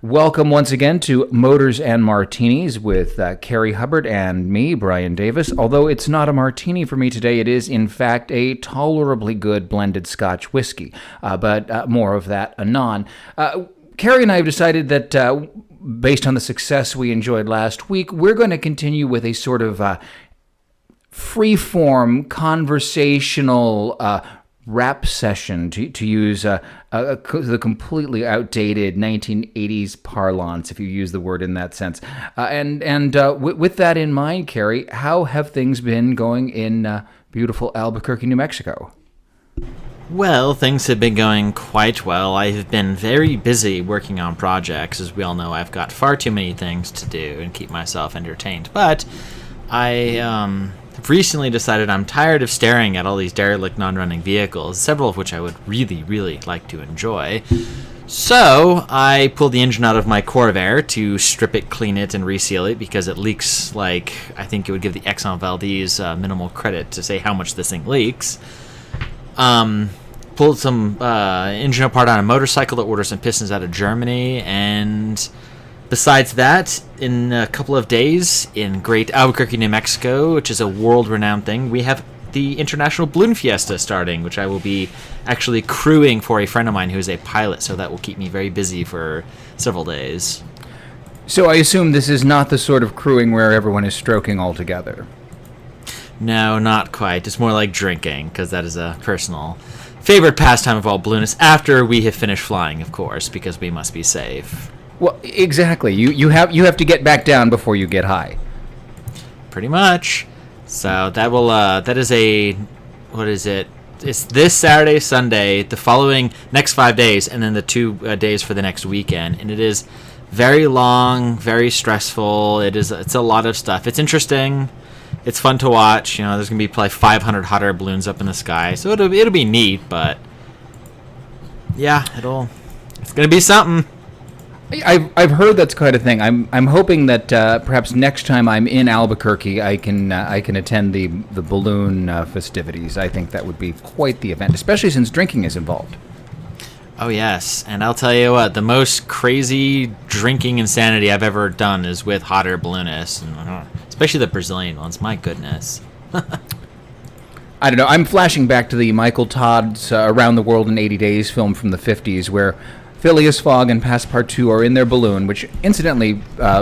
Welcome once again to Motors and Martinis with Cary Hubbard and me, Brian Davis. Although it's not a martini for me today, it is in fact a tolerably good blended Scotch whiskey, but more of that anon. Cary and I have decided that based on the success we enjoyed last week, we're going to continue with a sort of free-form, conversational rap session, to use the completely outdated 1980s parlance, if you use the word in that sense. With that in mind, Cary, how have things been going in beautiful Albuquerque, New Mexico? Well, things have been going quite well. I have been very busy working on projects. As we all know, I've got far too many things to do and keep myself entertained. But I have recently decided I'm tired of staring at all these derelict non-running vehicles, several of which I would really, really like to enjoy. So I pulled the engine out of my Corvair to strip it, clean it, and reseal it because it leaks like I think it would give the Exxon Valdez minimal credit to say how much this thing leaks. Pulled some engine apart on a motorcycle that ordered some pistons out of Germany, and besides that, in a couple of days, in great Albuquerque, New Mexico, which is a world-renowned thing, we have the International Balloon Fiesta starting, which I will be actually crewing for a friend of mine who is a pilot, so that will keep me very busy for several days. So I assume this is not the sort of crewing where everyone is stroking all together. No, not quite. It's more like drinking, because that is a personal favorite pastime of all balloonists, after we have finished flying, of course, because we must be safe. Well, exactly. You have to get back down before you get high. Pretty much. So that is what is it? It's this Saturday, Sunday, the following next 5 days, and then the 2 days for the next weekend. And it is very long, very stressful. It's a lot of stuff. It's interesting. It's fun to watch. You know, there's gonna be probably 500 hot air balloons up in the sky, so it'll be neat. But yeah, it's gonna be something. I've heard that's quite a thing. I'm hoping that perhaps next time I'm in Albuquerque, I can attend the balloon festivities. I think that would be quite the event, especially since drinking is involved. Oh yes, and I'll tell you what, the most crazy drinking insanity I've ever done is with hot air balloonists, and especially the Brazilian ones. My goodness. I don't know. I'm flashing back to the Michael Todd's Around the World in 80 Days film from the 50s, where Phileas Fogg and Passepartout are in their balloon, which, incidentally,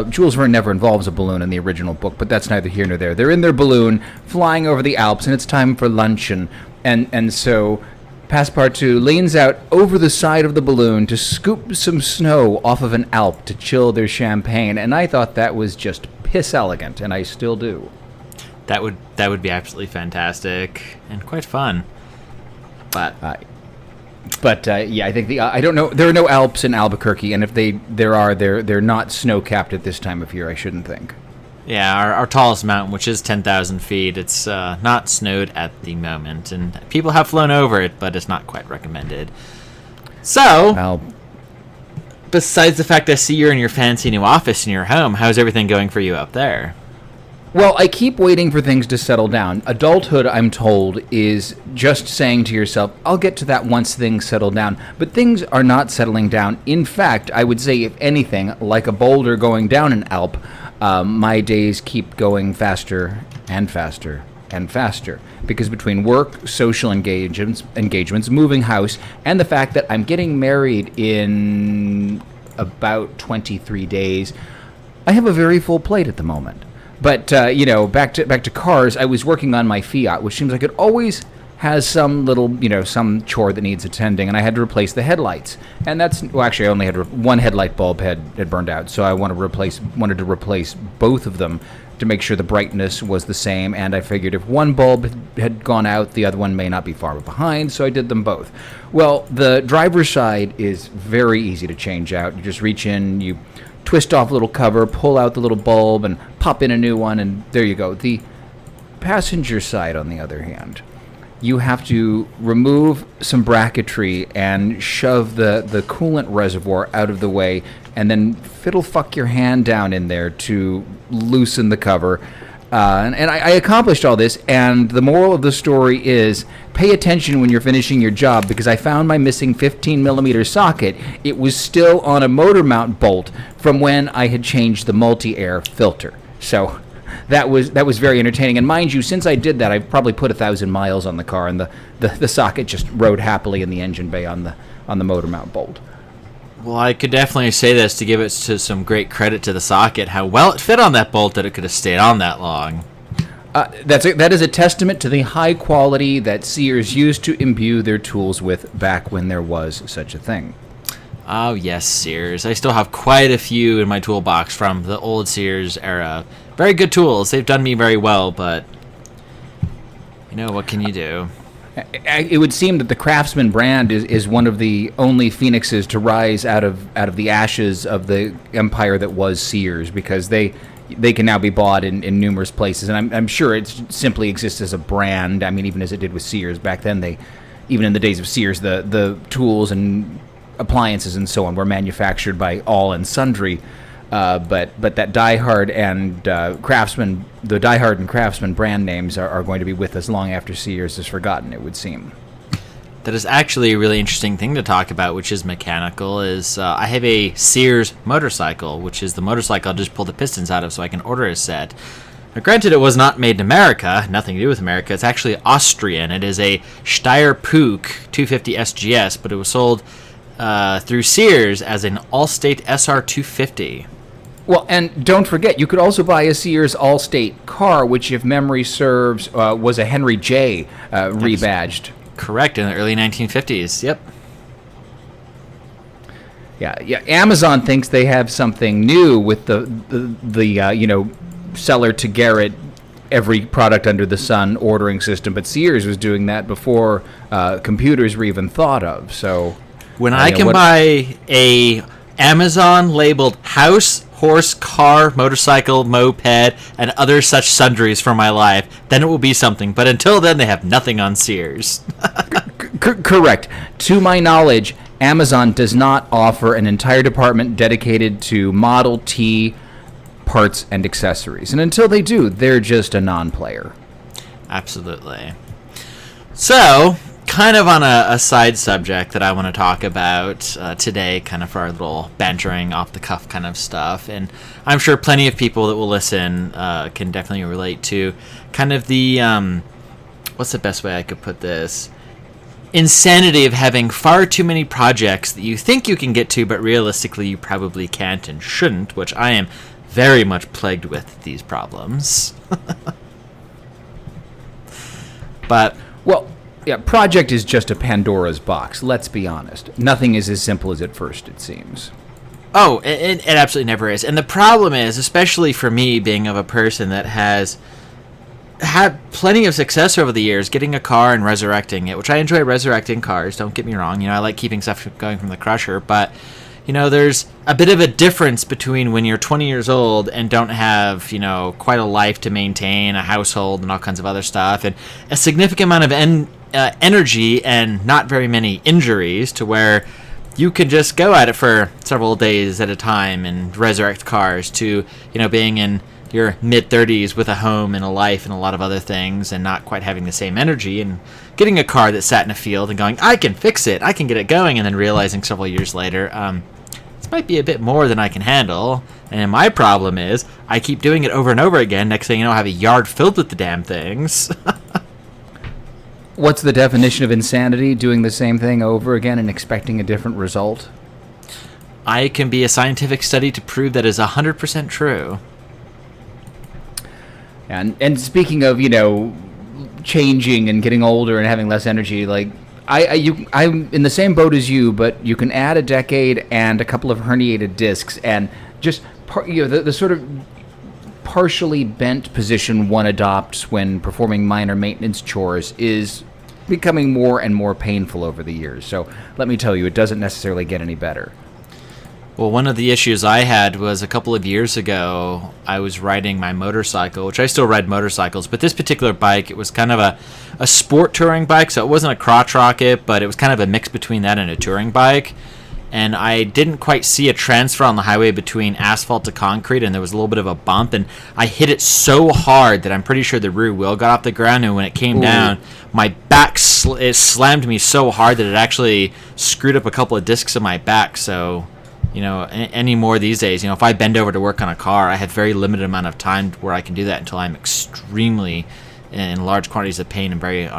Jules Verne never involves a balloon in the original book, but that's neither here nor there. They're in their balloon, flying over the Alps, and it's time for luncheon. And so Passepartout leans out over the side of the balloon to scoop some snow off of an Alp to chill their champagne, and I thought that was just piss elegant, and I still do. That would be absolutely fantastic and quite fun. But yeah, I think I don't know. There are no Alps in Albuquerque, and if they're not snow-capped at this time of year, I shouldn't think. Yeah, our tallest mountain, which is 10,000 feet, it's not snowed at the moment, and people have flown over it, but it's not quite recommended. So, besides the fact I see you're in your fancy new office in your home, how's everything going for you up there? Well, I keep waiting for things to settle down. Adulthood, I'm told, is just saying to yourself, I'll get to that once things settle down. But things are not settling down. In fact, I would say, if anything, like a boulder going down an Alp, my days keep going faster and faster and faster. Because between work, social engagements, moving house, and the fact that I'm getting married in about 23 days, I have a very full plate at the moment. But, back to cars, I was working on my Fiat, which seems like it always has some little, some chore that needs attending, and I had to replace the headlights. And actually, I only had one headlight bulb had burned out, so I wanted to replace both of them to make sure the brightness was the same, and I figured if one bulb had gone out, the other one may not be far behind, so I did them both. Well, the driver's side is very easy to change out. You just reach in, you twist off a little cover, pull out the little bulb, and pop in a new one, and there you go. The passenger side, on the other hand, you have to remove some bracketry and shove the coolant reservoir out of the way, and then fiddle fuck your hand down in there to loosen the cover. And I accomplished all this, and the moral of the story is pay attention when you're finishing your job, because I found my missing 15 millimeter socket. It was still on a motor mount bolt from when I had changed the multi-air filter. So that was very entertaining. And mind you, since I did that, I've probably put 1,000 miles on the car, and the socket just rode happily in the engine bay on the motor mount bolt. Well, I could definitely say this to give it to some great credit to the socket, how well it fit on that bolt that it could have stayed on that long. That is a testament to the high quality that Sears used to imbue their tools with back when there was such a thing. Oh, yes, Sears. I still have quite a few in my toolbox from the old Sears era. Very good tools. They've done me very well, but, what can you do? It would seem that the Craftsman brand is one of the only phoenixes to rise out of the ashes of the empire that was Sears, because they can now be bought in numerous places, and I'm sure it simply exists as a brand. I mean, even as it did with Sears back then, even in the days of Sears, the tools and appliances and so on were manufactured by all and sundry. But that Die-Hard and Craftsman, the Die-Hard and Craftsman brand names are going to be with us long after Sears is forgotten, it would seem. That is actually a really interesting thing to talk about, which is mechanical, is I have a Sears motorcycle, which is the motorcycle I'll just pull the pistons out of so I can order a set. Now, granted, it was not made in America, nothing to do with America. It's actually Austrian. It is a Steyr-Puch 250 SGS, but it was sold through Sears as an Allstate SR250. Well, and don't forget, you could also buy a Sears Allstate car, which, if memory serves, was a Henry J. Rebadged. Correct, in the early 1950s. Yep. Yeah. Amazon thinks they have something new with the seller to Garrett every product under the sun ordering system, but Sears was doing that before computers were even thought of. So when I can buy a Amazon labeled house, horse, car, motorcycle, moped, and other such sundries for my life, then it will be something. But until then, they have nothing on Sears. Correct. To my knowledge, Amazon does not offer an entire department dedicated to Model T parts and accessories. And until they do, they're just a non-player. Absolutely. So, kind of on a side subject that I want to talk about today, kind of for our little bantering off-the-cuff kind of stuff, and I'm sure plenty of people that will listen can definitely relate to kind of the, what's the best way I could put this? Insanity of having far too many projects that you think you can get to, but realistically you probably can't and shouldn't, which I am very much plagued with these problems. But, well, yeah, project is just a Pandora's box, let's be honest. Nothing is as simple as at first, it seems. Oh, it absolutely never is. And the problem is, especially for me, being of a person that has had plenty of success over the years getting a car and resurrecting it, which I enjoy resurrecting cars, don't get me wrong. I like keeping stuff going from the crusher, but there's a bit of a difference between when you're 20 years old and don't have, quite a life to maintain, a household and all kinds of other stuff, and a significant amount of energy and not very many injuries to where you can just go at it for several days at a time and resurrect cars, to, being in your mid-30s with a home and a life and a lot of other things and not quite having the same energy, and getting a car that sat in a field and going, I can fix it, I can get it going, and then realizing several years later, this might be a bit more than I can handle. And my problem is I keep doing it over and over again. Next thing you know, I have a yard filled with the damn things. What's the definition of insanity? Doing the same thing over again and expecting a different result? I can be a scientific study to prove that is 100% true. And speaking of, changing and getting older and having less energy, like I'm in the same boat as you, but you can add a decade and a couple of herniated discs, and just the sort of partially bent position one adopts when performing minor maintenance chores is becoming more and more painful over the years. So let me tell you, it doesn't necessarily get any better. Well, one of the issues I had was a couple of years ago, I was riding my motorcycle, which I still ride motorcycles, but this particular bike, it was kind of a sport touring bike, so it wasn't a crotch rocket, but it was kind of a mix between that and a touring bike. and I didn't quite see a transfer on the highway between asphalt to concrete, and there was a little bit of a bump, and I hit it so hard that I'm pretty sure the rear wheel got off the ground, and when it came down, my back it slammed me so hard that it actually screwed up a couple of discs in my back. So, any more these days, if I bend over to work on a car, I have very limited amount of time where I can do that until I'm extremely in large quantities of pain and very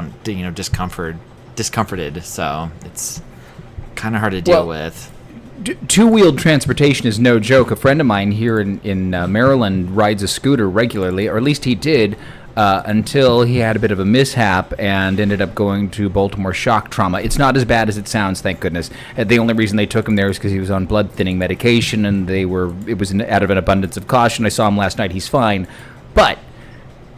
discomforted. So it's kind of hard to deal with. Two-wheeled transportation is no joke. A friend of mine here in Maryland rides a scooter regularly, or at least he did, until he had a bit of a mishap and ended up going to Baltimore shock trauma. It's not as bad as it sounds, thank goodness. The only reason they took him there is because he was on blood-thinning medication, and it was out of an abundance of caution. I saw him last night. He's fine. But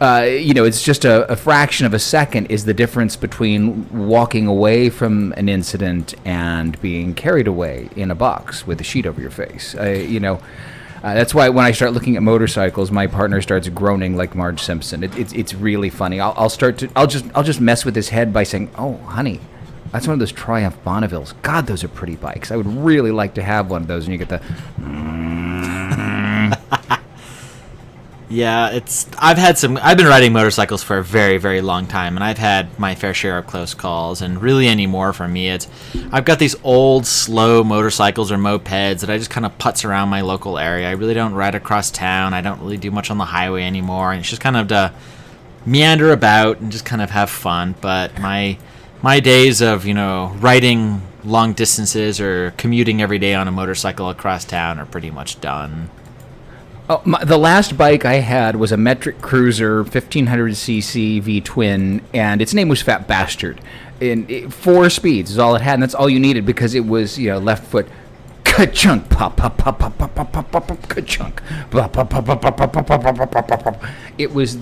it's just a fraction of a second is the difference between walking away from an incident and being carried away in a box with a sheet over your face. That's why when I start looking at motorcycles, my partner starts groaning like Marge Simpson. It's really funny. I'll just mess with his head by saying, "Oh, honey, that's one of those Triumph Bonnevilles. God, those are pretty bikes. I would really like to have one of those." And you get the. Yeah, I've been riding motorcycles for a very, very long time, and I've had my fair share of close calls, and really anymore for me, I've got these old, slow motorcycles or mopeds that I just kind of putz around my local area. I really don't ride across town. I don't really do much on the highway anymore, and it's just kind of to meander about and just kind of have fun. But my days of, riding long distances or commuting every day on a motorcycle across town are pretty much done. Oh, the last bike I had was a Metric Cruiser 1500cc V-twin, and its name was Fat Bastard. And 4 speeds is all it had, and that's all you needed because it was, left foot, ka-chunk, pop, pop, pop, pop, pop, pop, pop, pop, pop, ka-chunk, pop, pop, pop, pop, pop, pop, pop, pop, pop, pop, pop. It was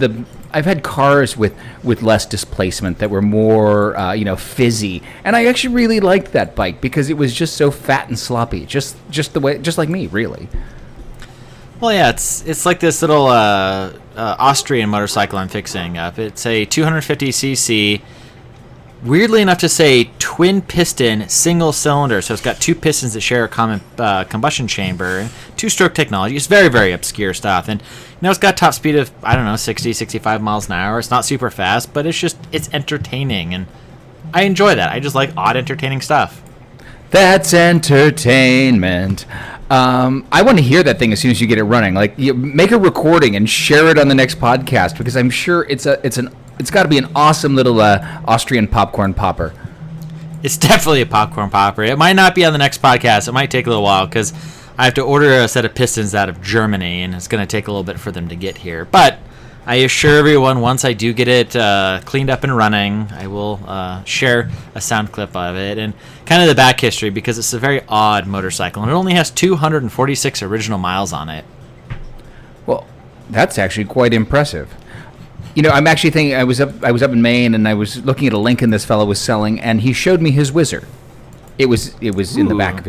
I've had cars with less displacement that were more, fizzy, and I actually really liked that bike because it was just so fat and sloppy, just like me, really. Well, yeah, it's like this little Austrian motorcycle I'm fixing up. It's a 250cc, weirdly enough to say twin piston, single cylinder. So it's got 2 pistons that share a common combustion chamber, 2-stroke technology. It's very, very obscure stuff. And, it's got top speed of, 60, 65 miles an hour. It's not super fast, but it's entertaining. And I enjoy that. I just like odd, entertaining stuff. That's entertainment. I want to hear that thing as soon as you get it running. Like, you make a recording and share it on the next podcast because I'm sure it's got to be an awesome little Austrian popcorn popper. It's definitely a popcorn popper. It might not be on the next podcast. It might take a little while because I have to order a set of pistons out of Germany, and it's going to take a little bit for them to get here. But I assure everyone, once I do get it cleaned up and running, I will share a sound clip of it and kind of the back history because it's a very odd motorcycle, and it only has 246 original miles on it. Well, that's actually quite impressive. I'm actually thinking I was up in Maine, and I was looking at a Lincoln this fellow was selling, and he showed me his Whizzer. It was in the back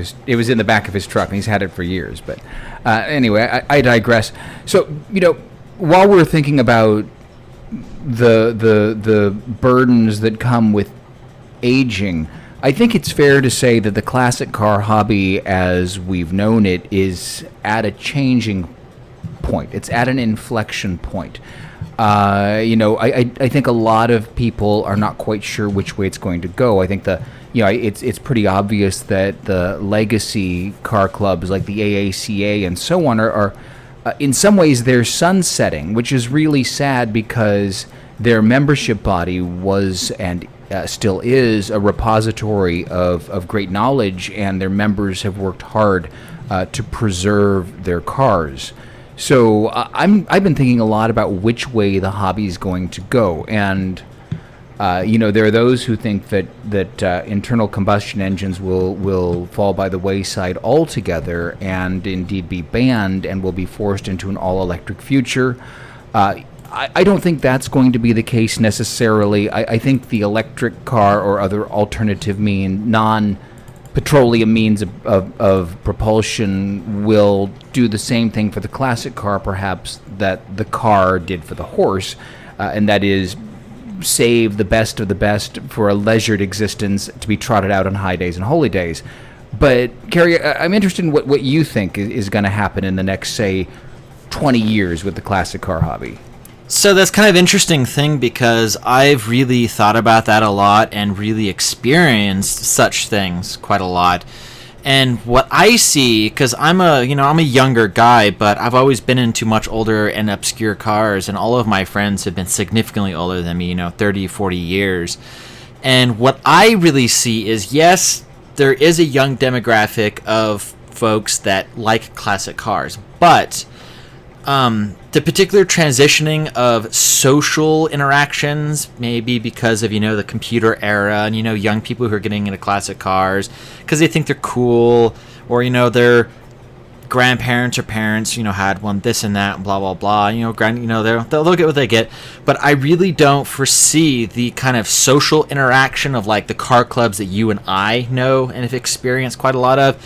of his truck, and he's had it for years. But anyway, I digress. So while we're thinking about the burdens that come with aging, I think it's fair to say that the classic car hobby, as we've known it, is at a changing point. It's at an inflection point. I think a lot of people are not quite sure which way it's going to go. I think it's pretty obvious that the legacy car clubs like the AACA and so on are in some ways they're sunsetting, which is really sad because their membership body was and still is a repository of great knowledge, and their members have worked hard to preserve their cars. So I've been thinking a lot about which way the hobby is going to go, and there are those who think that internal combustion engines will fall by the wayside altogether and indeed be banned and will be forced into an all-electric future. I don't think that's going to be the case necessarily. I think the electric car or other alternative non-petroleum means of propulsion will do the same thing for the classic car, perhaps, that the car did for the horse, and that is save the best of the best for a leisured existence to be trotted out on high days and holy days. But, Cary, I'm interested in what you think is going to happen in the next, say, 20 years with the classic car hobby. So that's kind of interesting thing because I've really thought about that a lot and really experienced such things quite a lot. And what I see, because I'm a younger guy, but I've always been into much older and obscure cars, and all of my friends have been significantly older than me, 30, 40 years. And what I really see is, yes, there is a young demographic of folks that like classic cars, but the particular transitioning of social interactions, maybe because of, the computer era and, young people who are getting into classic cars because they think they're cool, or, their grandparents or parents, had one, this and that, blah, blah, blah, they'll get what they get. But I really don't foresee the kind of social interaction of like the car clubs that you and I know and have experienced quite a lot of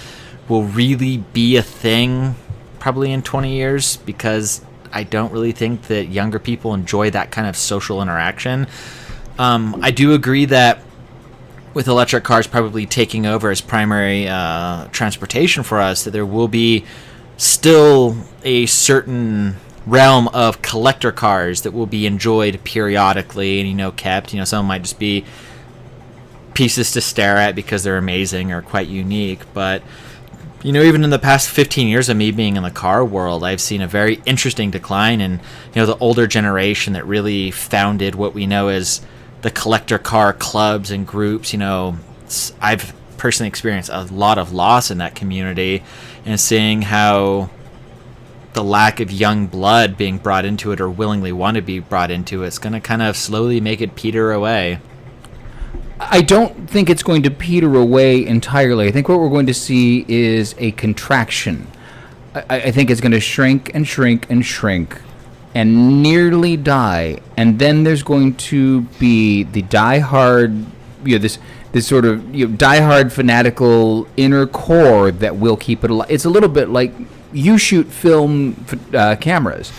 will really be a thing probably in 20 years, because I don't really think that younger people enjoy that kind of social interaction. I do agree that with electric cars probably taking over as primary transportation for us, that there will be still a certain realm of collector cars that will be enjoyed periodically and, kept. Some might just be pieces to stare at because they're amazing or quite unique, but even in the past 15 years of me being in the car world, I've seen a very interesting decline in, the older generation that really founded what we know as the collector car clubs and groups. I've personally experienced a lot of loss in that community, and seeing how the lack of young blood being brought into it or willingly want to be brought into it's going to kind of slowly make it peter away. I don't think it's going to peter away entirely. I think what we're going to see is a contraction. I think it's going to shrink and shrink and shrink and nearly die. And then there's going to be the diehard, this sort of diehard fanatical inner core that will keep it alive. It's a little bit like you shoot film cameras.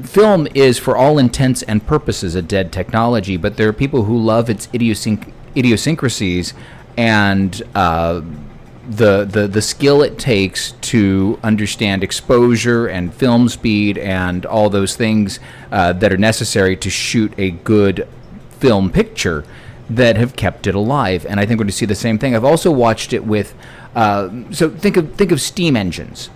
Film is, for all intents and purposes, a dead technology, but there are people who love its idiosyncrasies and the skill it takes to understand exposure and film speed and all those things that are necessary to shoot a good film picture that have kept it alive. And I think we're going to see the same thing. I've also watched it with so think of steam engines.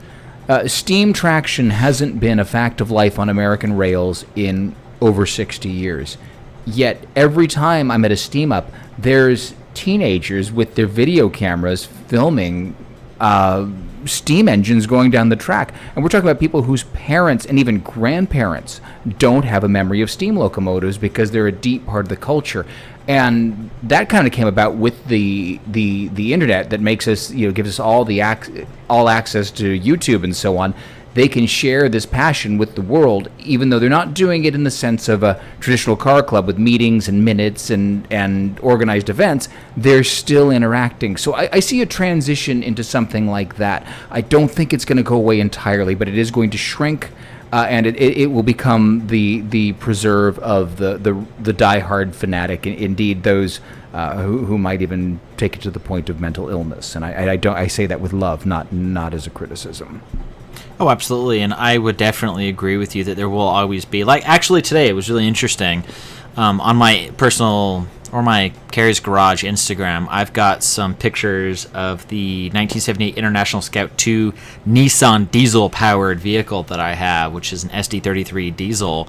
Steam traction hasn't been a fact of life on American rails in over 60 years. Yet every time I'm at a steam up, there's teenagers with their video cameras filming steam engines going down the track. And we're talking about people whose parents and even grandparents don't have a memory of steam locomotives because they're a deep part of the culture. And that kind of came about with the internet that makes us, gives us all access to YouTube and so on. They can share this passion with the world, even though they're not doing it in the sense of a traditional car club with meetings and minutes and organized events. They're still interacting. So I see a transition into something like that. I don't think it's going to go away entirely, but it is going to shrink. And it will become the preserve of the diehard fanatic, indeed those who might even take it to the point of mental illness. And I say that with love, not as a criticism. Oh, absolutely, and I would definitely agree with you that there will always be, like, actually today it was really interesting. On my personal, or my Cary's Garage Instagram, I've got some pictures of the 1978 International Scout 2 Nissan diesel-powered vehicle that I have, which is an SD33 diesel.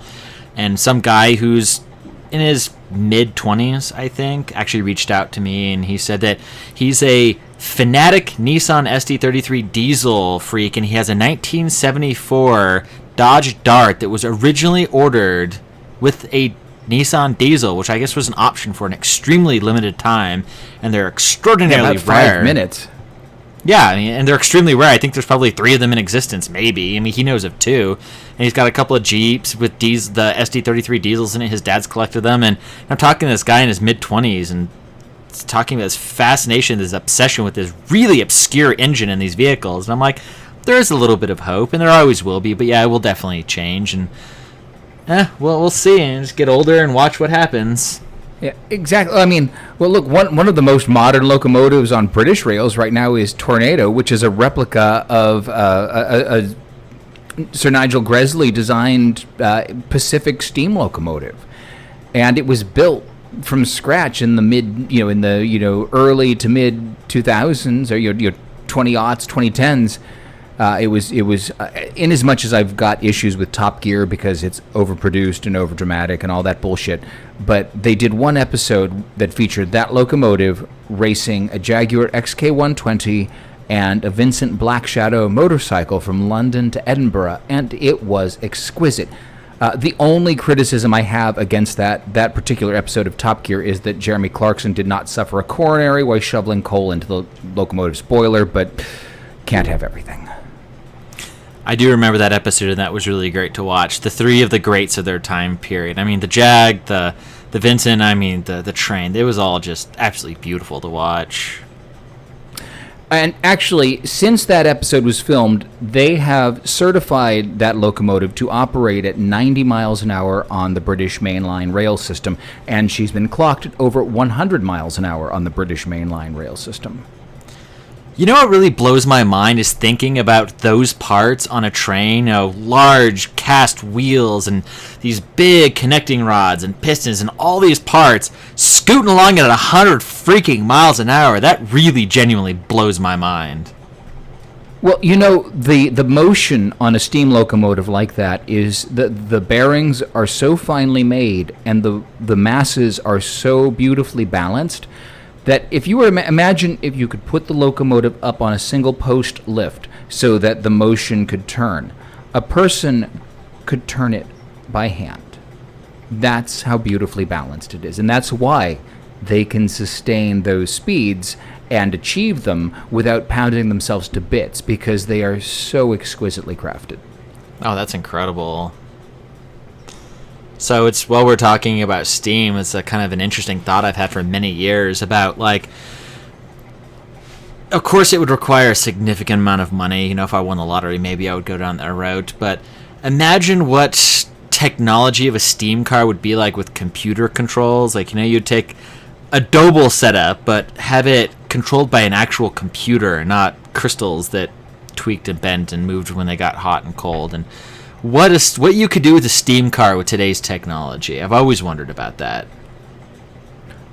And some guy who's in his mid-20s, I think, actually reached out to me, and he said that he's a fanatic Nissan SD33 diesel freak, and he has a 1974 Dodge Dart that was originally ordered with a Nissan diesel, which I guess was an option for an extremely limited time, and they're extraordinarily about rare. 5 minutes. Yeah, I mean, and they're extremely rare. I think there's probably 3 of them in existence, maybe. I mean, he knows of 2. And he's got a couple of Jeeps with the SD33 diesels in it. His dad's collected them. And I'm talking to this guy in his mid-20s and talking about this fascination, this obsession with this really obscure engine in these vehicles. And I'm like, there is a little bit of hope, and there always will be. But yeah, it will definitely change. And we'll see. And just get older and watch what happens. Yeah, exactly. I mean, well, look, one of the most modern locomotives on British rails right now is Tornado, which is a replica of a Sir Nigel Gresley designed Pacific steam locomotive, and it was built from scratch in the early to mid 2000s, or your 20-aughts, 2010s. It was in as much as I've got issues with Top Gear because it's overproduced and overdramatic and all that bullshit, but they did one episode that featured that locomotive racing a Jaguar XK120 and a Vincent Black Shadow motorcycle from London to Edinburgh, and it was exquisite. The only criticism I have against that particular episode of Top Gear is that Jeremy Clarkson did not suffer a coronary while shoveling coal into the locomotive's boiler, but can't have everything. I do remember that episode, and that was really great to watch. The three of the greats of their time period. I mean, the Jag, the Vincent, I mean, the train. It was all just absolutely beautiful to watch. And actually, since that episode was filmed, they have certified that locomotive to operate at 90 miles an hour on the British mainline rail system, and she's been clocked at over 100 miles an hour on the British mainline rail system. You know what really blows my mind is thinking about those parts on a train, large cast wheels and these big connecting rods and pistons and all these parts scooting along at 100 freaking miles an hour. That really genuinely blows my mind. Well, the motion on a steam locomotive like that is the bearings are so finely made and the masses are so beautifully balanced that if you were imagine if you could put the locomotive up on a single post lift so that the motion could turn, a person could turn it by hand. That's how beautifully balanced it is, and that's why they can sustain those speeds and achieve them without pounding themselves to bits, because they are so exquisitely crafted. Oh, that's incredible. So while we're talking about steam, it's a kind of an interesting thought I've had for many years about, like, of course it would require a significant amount of money. If I won the lottery, maybe I would go down that route. But imagine what technology of a steam car would be like with computer controls. Like, you'd take a Doble setup, but have it controlled by an actual computer, not crystals that tweaked and bent and moved when they got hot and cold. And what you could do with a steam car with today's technology. I've always wondered about that.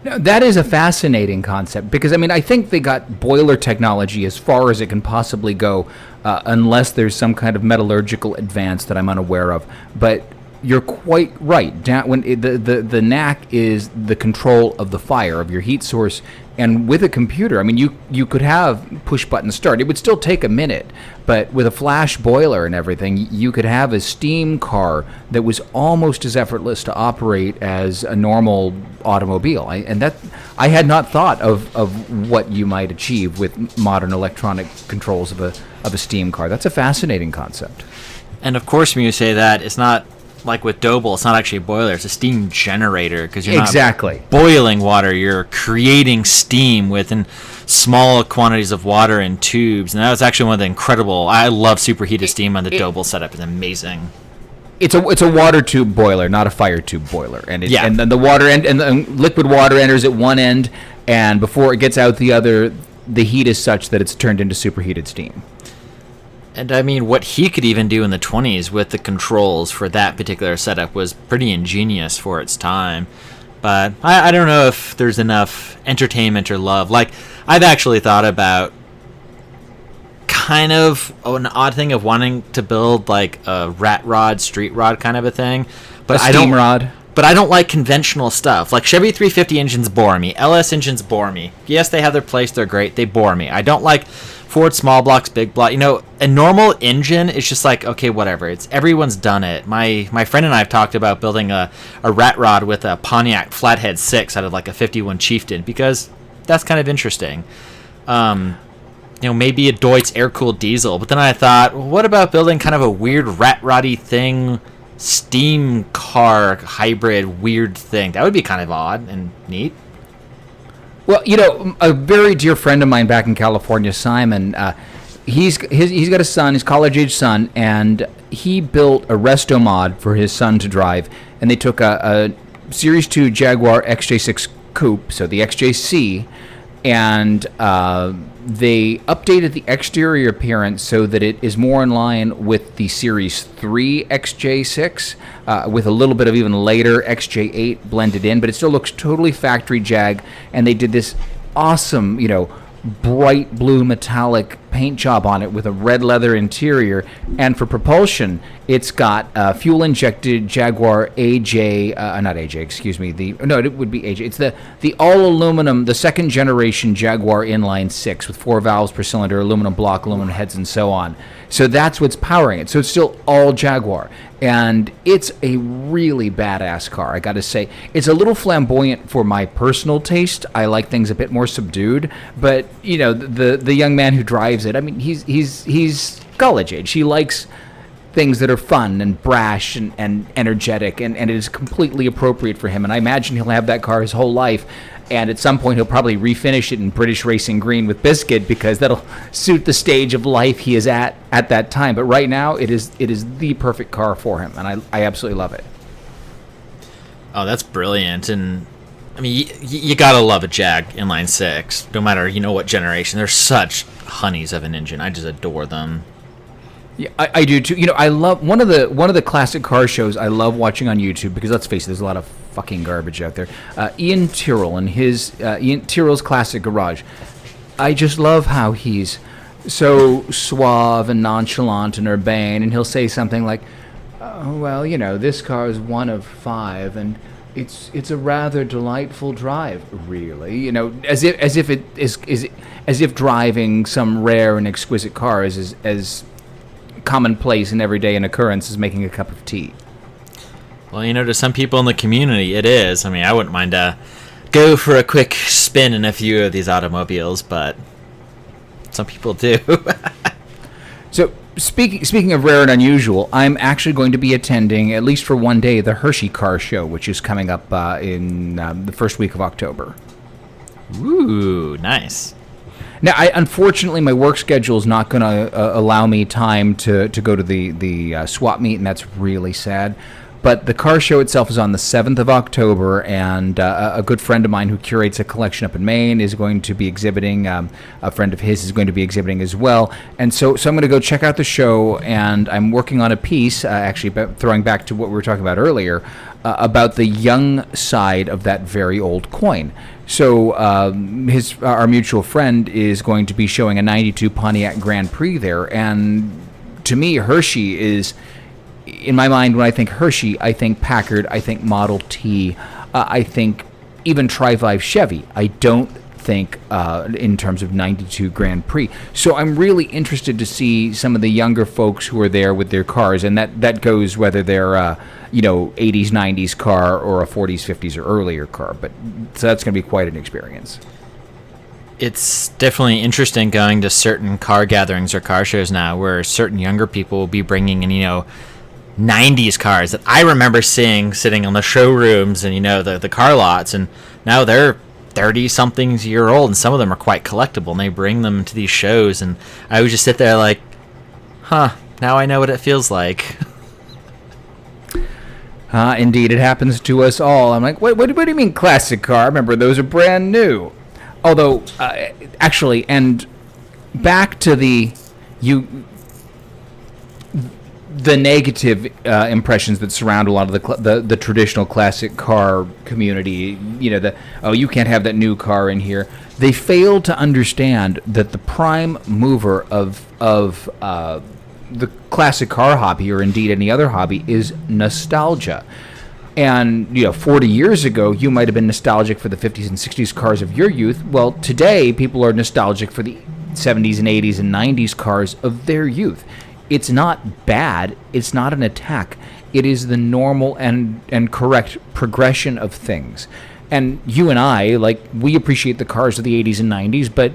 No, that is a fascinating concept, because I think they got boiler technology as far as it can possibly go, unless there's some kind of metallurgical advance that I'm unaware of. But you're quite right. The knack is the control of the fire, of your heat source, and with a computer, you could have push button start. It would still take a minute, but with a flash boiler and everything, you could have a steam car that was almost as effortless to operate as a normal automobile. I had not thought of what you might achieve with modern electronic controls of a steam car. That's a fascinating concept. And of course, when you say that, it's not like with Doble, it's not actually a boiler, it's a steam generator, because you're not boiling water, you're creating steam within small quantities of water in tubes. And that was actually one of the incredible, I love superheated steam on the Doble setup. It's amazing. It's a water tube boiler, not a fire tube boiler, and then the water and the liquid water enters at one end, and before it gets out the other, the heat is such that it's turned into superheated steam. And what he could even do in the 20s with the controls for that particular setup was pretty ingenious for its time. But I don't know if there's enough entertainment or love. Like, I've actually thought about kind of an odd thing of wanting to build like a rat rod, street rod kind of a thing. But a steam rod. But I don't like conventional stuff. Like, Chevy 350 engines bore me. LS engines bore me. Yes, they have their place. They're great. They bore me. I don't like Ford small blocks, big block. A normal engine is just like, okay, whatever. Everyone's done it. My friend and I have talked about building a rat rod with a Pontiac Flathead 6 out of like a 51 Chieftain, because that's kind of interesting. Maybe a Deutz air-cooled diesel. But then I thought, well, what about building kind of a weird rat roddy thing, steam car hybrid weird thing? That would be kind of odd and neat. Well, a very dear friend of mine back in California, Simon, he's got a son, his college-age son, and he built a resto mod for his son to drive, and they took a Series 2 Jaguar XJ6 Coupe, so the XJC, and they updated the exterior appearance so that it is more in line with the Series 3 XJ6, with a little bit of even later XJ8 blended in, but it still looks totally factory Jag, and they did this awesome, bright blue metallic paint job on it with a red leather interior, and for propulsion it's got fuel injected Jaguar AJ, not AJ, excuse me, it would be AJ, it's the all aluminum, the second generation Jaguar inline 6 with 4 valves per cylinder, aluminum block, aluminum heads, and so on. So that's what's powering it. So it's still all Jaguar, and it's a really badass car, I gotta say. It's a little flamboyant for my personal taste. I like things a bit more subdued, but the young man who drives it, I mean, he's college age. He likes things that are fun and brash and energetic, and it is completely appropriate for him. And I imagine he'll have that car his whole life, and at some point he'll probably refinish it in British Racing Green with biscuit, because that'll suit the stage of life he is at that time. But right now it is the perfect car for him, and I absolutely love it. Oh, that's brilliant. And I mean, you gotta love a Jag inline 6, no matter what generation. They're such honeys of an engine. I just adore them. Yeah, I do too. I love one of the classic car shows I love watching on YouTube, because let's face it, there's a lot of fucking garbage out there. Ian Tyrrell and his Ian Tyrrell's Classic Garage. I just love how he's so suave and nonchalant and urbane, and he'll say something like, "Oh, well, this car is one of 5, and it's a rather delightful drive, really." As if driving some rare and exquisite car is as commonplace and everyday an occurrence as making a cup of tea. Well, to some people in the community, it is. I mean, I wouldn't mind go for a quick spin in a few of these automobiles, but some people do. So, speaking of rare and unusual, I'm actually going to be attending, at least for one day, the Hershey Car Show, which is coming up in the first week of October. Ooh, nice. Now, unfortunately, my work schedule is not going to allow me time to go to the swap meet, and that's really sad. But the car show itself is on the 7th of October, and a good friend of mine who curates a collection up in Maine is going to be exhibiting. A friend of his is going to be exhibiting as well. And so I'm going to go check out the show, and I'm working on a piece, actually throwing back to what we were talking about earlier, about the young side of that very old coin. So our mutual friend is going to be showing a 92 Pontiac Grand Prix there, and to me, Hershey is, in my mind, when I think Hershey, I think Packard, I think Model T, I think even Tri-Vive Chevy. I don't think in terms of 92 Grand Prix. So I'm really interested to see some of the younger folks who are there with their cars, and that goes whether they're 80s, 90s car or a 40s, 50s, or earlier car. But so that's going to be quite an experience. It's definitely interesting going to certain car gatherings or car shows now, where certain younger people will be bringing in 90s cars that I remember seeing sitting on the showrooms and the car lots, and now they're 30-somethings year old, and some of them are quite collectible, and they bring them to these shows, and I would just sit there like, now I know what it feels like. Indeed, it happens to us all. I'm like, what do you mean classic car? Remember, those are brand new. Although, actually, and back to the negative impressions that surround a lot of the traditional classic car community, you can't have that new car in here. They fail to understand that the prime mover of the classic car hobby, or indeed any other hobby, is nostalgia. And 40 years ago, you might have been nostalgic for the 50s and 60s cars of your youth. Well, today, people are nostalgic for the 70s and 80s and 90s cars of their youth. It's not bad. It's not an attack. It is the normal and correct progression of things. And you and I, we appreciate the cars of the 80s and 90s, but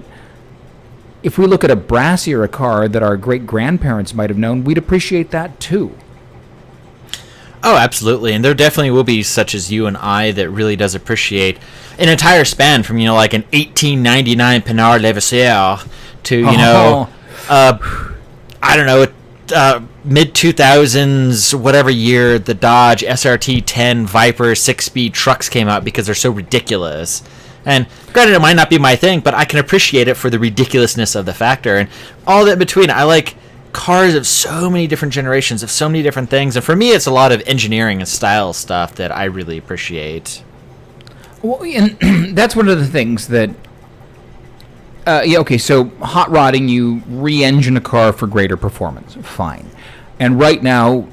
if we look at a brass era car that our great-grandparents might have known, we'd appreciate that too. Oh, absolutely. And there definitely will be such as you and I that really does appreciate an entire span from, like an 1899 Panhard Levasseur to, I don't know, mid 2000s, whatever year, the Dodge SRT 10 Viper 6-speed trucks came out because they're so ridiculous. And granted, it might not be my thing, but I can appreciate it for the ridiculousness of the factor. And all that in between, I like cars of so many different generations, of so many different things. And for me, it's a lot of engineering and style stuff that I really appreciate. Well, and that's one of the things that... so hot rodding, you re-engine a car for greater performance. Fine. And right now,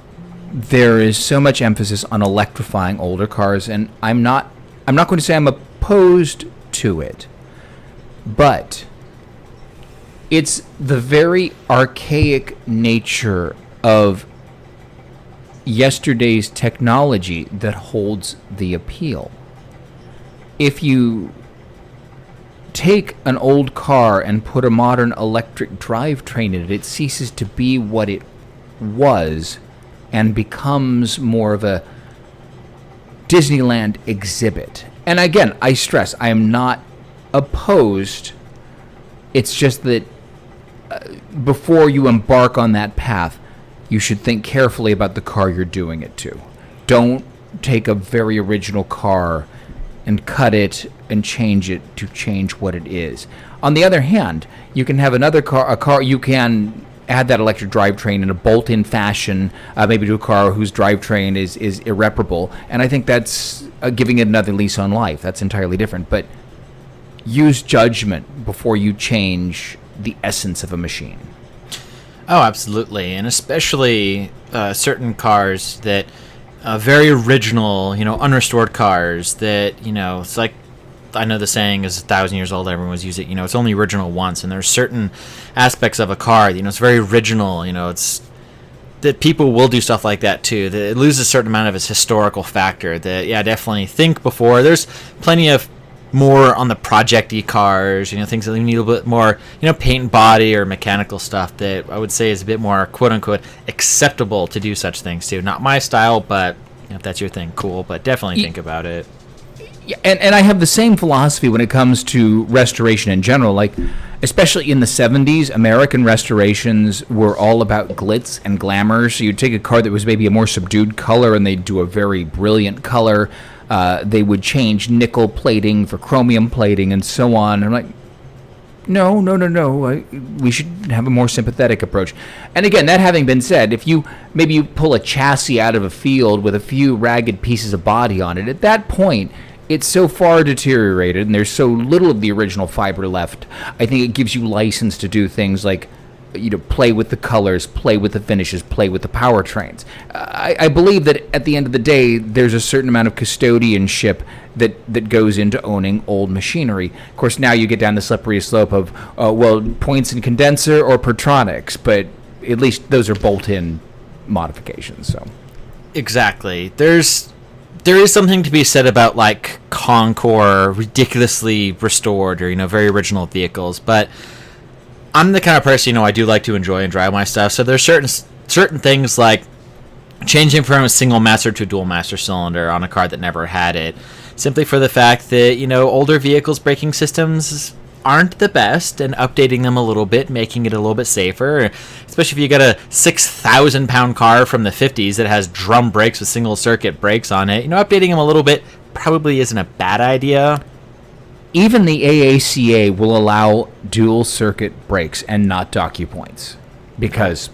there is so much emphasis on electrifying older cars, and I'm not going to say I'm opposed to it, but it's the very archaic nature of yesterday's technology that holds the appeal. If you take an old car and put a modern electric drivetrain in it, it ceases to be what it was and becomes more of a Disneyland exhibit. And again, I stress, I am not opposed. It's just that before you embark on that path, you should think carefully about the car you're doing it to. Don't take a very original car and cut it and change it to change what it is. On the other hand, you can have a car you can add that electric drivetrain in a bolt-in fashion, maybe to a car whose drivetrain is irreparable, and I think that's giving it another lease on life. That's entirely different, but use judgment before you change the essence of a machine. Oh, absolutely, and especially certain cars that very original, unrestored cars that, it's like, I know the saying is 1,000 years old, everyone's used it, it's only original once, and there's certain aspects of a car, it's very original, it's that people will do stuff like that too, that it loses a certain amount of its historical factor, that, definitely think before. There's plenty of more on the project-y cars, things that need a little bit more, paint and body or mechanical stuff that I would say is a bit more, quote-unquote, acceptable to do such things too. Not my style, but if that's your thing, cool, but definitely think about it. Yeah, and I have the same philosophy when it comes to restoration in general. Like, especially in the 70s, American restorations were all about glitz and glamour. So you'd take a car that was maybe a more subdued color and they'd do a very brilliant color. They would change nickel plating for chromium plating and so on. I'm like, no. We should have a more sympathetic approach. And again, that having been said, if you pull a chassis out of a field with a few ragged pieces of body on it, at that point, it's so far deteriorated and there's so little of the original fiber left, I think it gives you license to do things like, play with the colors, play with the finishes, play with the powertrains. I believe that at the end of the day, there's a certain amount of custodianship that goes into owning old machinery. Of course, now you get down the slippery slope of, points and condenser or Pertronics, but at least those are bolt-in modifications. So, exactly. There is something to be said about like Concours, ridiculously restored or very original vehicles, but I'm the kind of person I do like to enjoy and drive my stuff. So there's certain things like changing from a single master to a dual master cylinder on a car that never had it, simply for the fact that older vehicles' braking systems aren't the best, and updating them a little bit, making it a little bit safer, especially if you got a 6,000-pound car from the 50s that has drum brakes with single circuit brakes on it. Updating them a little bit probably isn't a bad idea. Even the AACA will allow dual circuit brakes and not DocuPoints because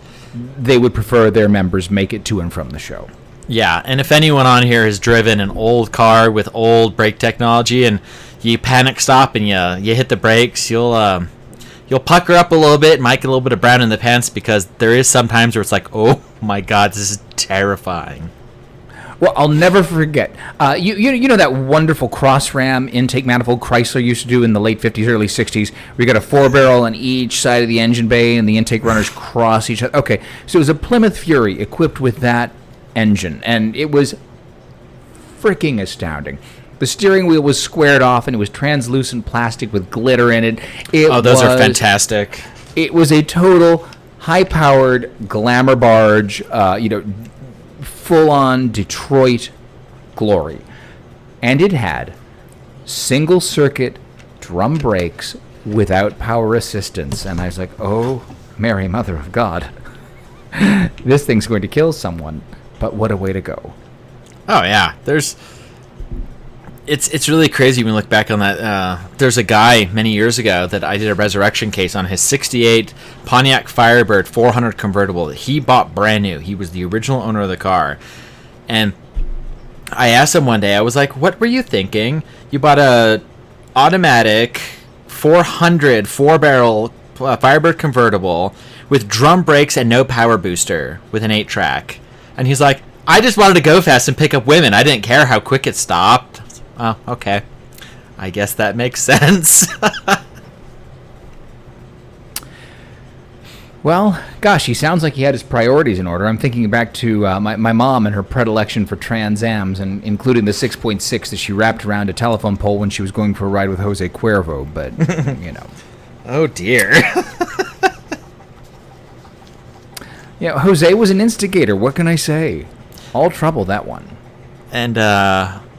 they would prefer their members make it to and from the show. Yeah, and if anyone on here has driven an old car with old brake technology and you panic stop and you hit the brakes, you'll pucker up a little bit, might get a little bit of brown in the pants, because there is some times where it's like, oh my god, this is terrifying. Well, I'll never forget. You know that wonderful cross-ram intake manifold Chrysler used to do in the late 50s, early 60s, where you got a 4-barrel on each side of the engine bay and the intake runners cross each other? Okay, so it was a Plymouth Fury equipped with that engine, and it was freaking astounding. The steering wheel was squared off, and it was translucent plastic with glitter in it. Those are fantastic. It was a total high-powered glamour barge, full-on Detroit glory. And it had single-circuit drum brakes without power assistance. And I was like, oh, Mary, Mother of God. This thing's going to kill someone, but what a way to go. Oh yeah, it's really crazy when you look back on that. There's a guy many years ago that I did a resurrection case on his 68 Pontiac Firebird 400 convertible that he bought brand new. He was the original owner of the car. And I asked him one day, I was like, what were you thinking? You bought a automatic 400 4-barrel Firebird convertible with drum brakes and no power booster with an 8-track. And he's like, I just wanted to go fast and pick up women. I didn't care how quick it stopped. Oh, okay. I guess that makes sense. Well, gosh, he sounds like he had his priorities in order. I'm thinking back to my mom and her predilection for Trans Ams, and including the 6.6 that she wrapped around a telephone pole when she was going for a ride with Jose Cuervo, but, you know. Oh, dear. Yeah, Jose was an instigator. What can I say? All trouble, that one. And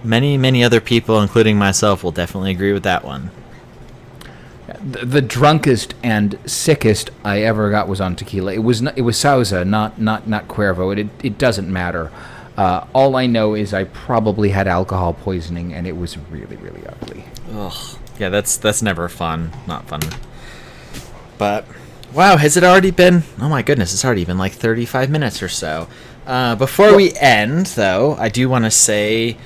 many, many other people, including myself, will definitely agree with that one. The drunkest and sickest I ever got was on tequila. It was Sauza, not Cuervo. It doesn't matter. All I know is I probably had alcohol poisoning, and it was really, really ugly. Ugh. Yeah, that's never fun. Not fun. But wow, has it already been? Oh my goodness, it's already been like 35 minutes or so. Before we end, though, I do want to say,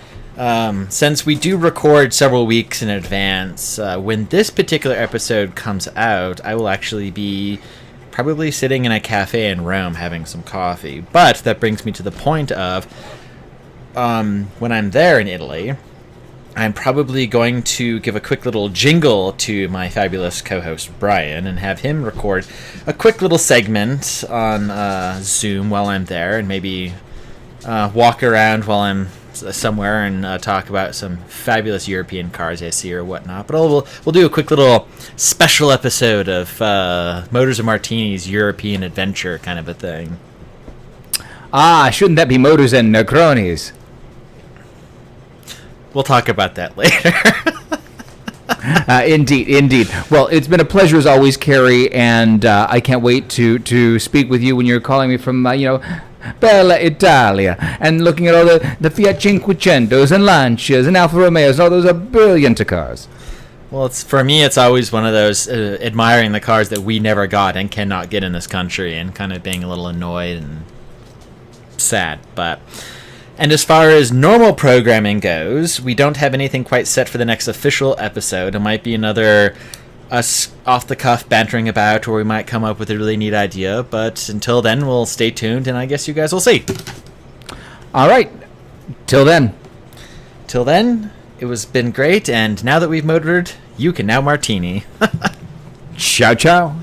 since we do record several weeks in advance, when this particular episode comes out, I will actually be probably sitting in a cafe in Rome having some coffee. But that brings me to the point of, when I'm there in Italy, I'm probably going to give a quick little jingle to my fabulous co-host Bryan and have him record a quick little segment on Zoom while I'm there, and maybe walk around while I'm somewhere and talk about some fabulous European cars I see or whatnot. But we'll do a quick little special episode of Motors and Martinis European Adventure kind of a thing. Ah, shouldn't that be Motors and Necronis? We'll talk about that later. Indeed. Well, it's been a pleasure as always, Cary, and I can't wait to speak with you when you're calling me from, Bella Italia, and looking at all the Fiat Cinquecentos and Lancias and Alfa Romeos. All those are brilliant cars. Well, for me, it's always one of those admiring the cars that we never got and cannot get in this country, and kind of being a little annoyed and sad, but... And as far as normal programming goes, we don't have anything quite set for the next official episode. It might be another us off-the-cuff bantering about, or we might come up with a really neat idea. But until then, we'll stay tuned, and I guess you guys will see. All right. Till then. Till then, it was been great, and now that we've motored, you can now martini. Ciao, ciao.